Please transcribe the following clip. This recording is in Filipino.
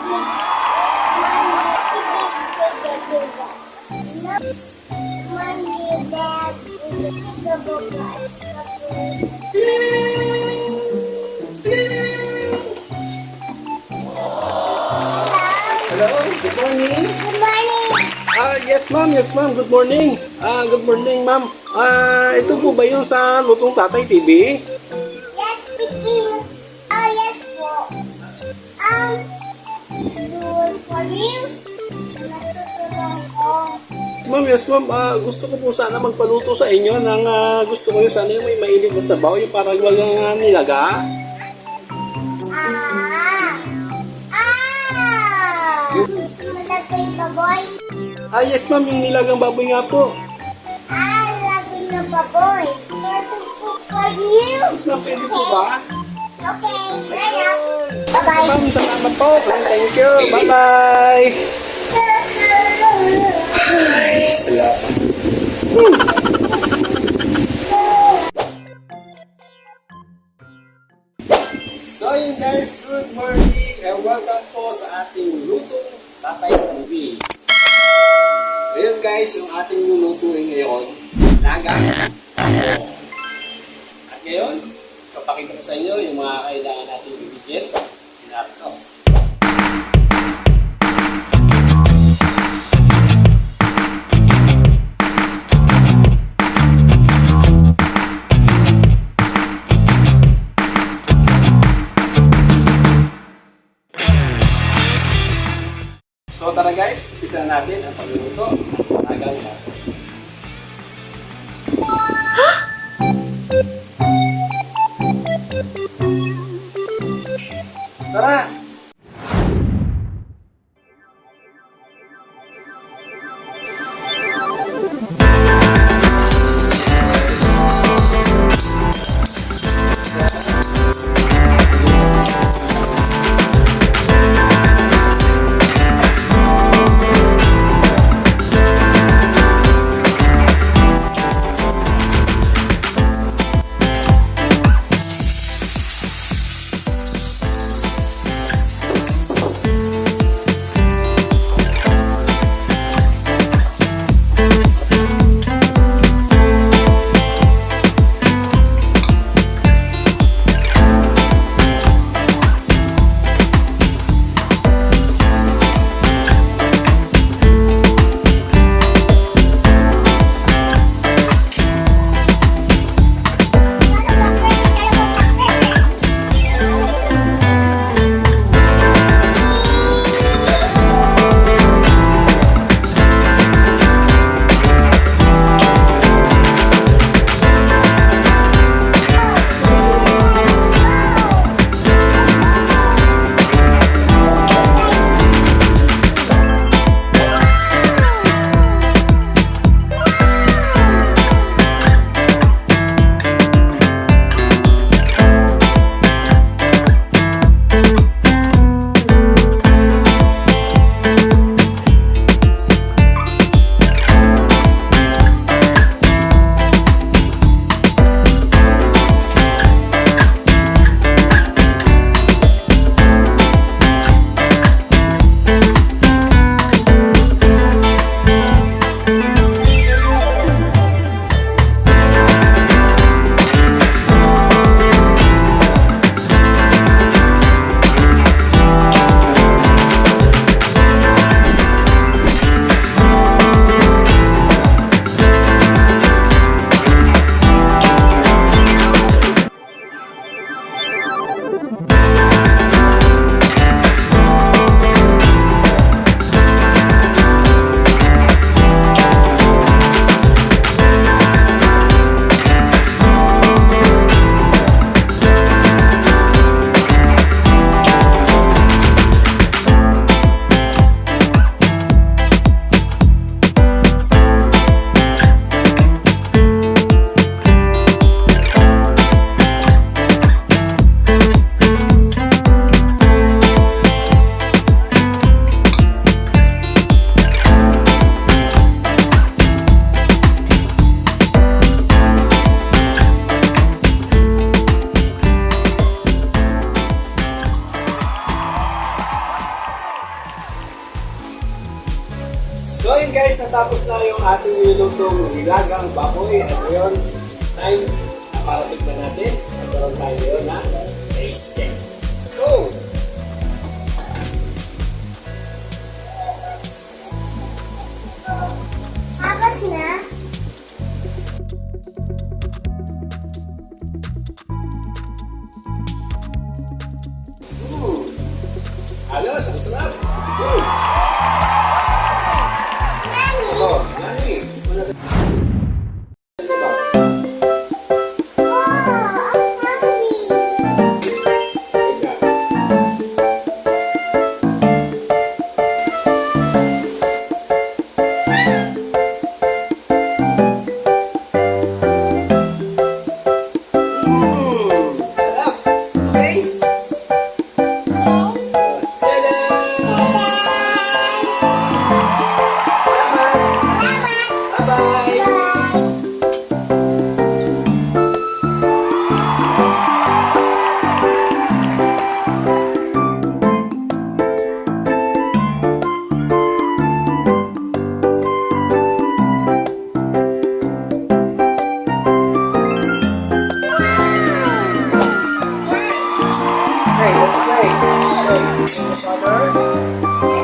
Hello, good morning. Good morning. Yes ma'am, good morning. Good morning ma'am. Ito po ba yung sa Lutong Tatay TV? Yes, speaking. Yes po. Do for you. Natutulong ko. Ma'am, yes ma'am. Gusto ko po sana magpaluto sa inyo ng gusto ko yung sana yung may mainit na sabaw, yung parang walang nilaga. Malagay ka, boy. Yes ma'am, yung nilagang baboy nga po. Lagay na baboy. Natutulong for you. Yes ma'am, pwede po ba? Okay, turn up. Bye-bye. Ma'am, salamat po. Thank you. Bye-bye. Ay, salamat. So yun guys, good morning and welcome po sa ating Lutong Tatay TV. Ngayon guys, yung ating lulutuin ngayon, lagang ako. At ngayon, kapakita ko sa inyo yung mga kailangan nating ingredients. Narito. So tara guys, umpisa na natin ang pagluluto ng lagang ako. Tara! So yun guys, natapos na yung ating nilutong nilagang baboy. At ngayon, it's time na para tignan natin. Magkaroon tayo ngayon na taste check. Let's go! Tapos na. Alas, ang sarap! Mami. Oh, Nani! Diba? Oh, ang happy. Teka. Sarap! Okay? Tada! Salamat! Salamat. Bye-bye! Bye. Hey, let's play. Hey, father.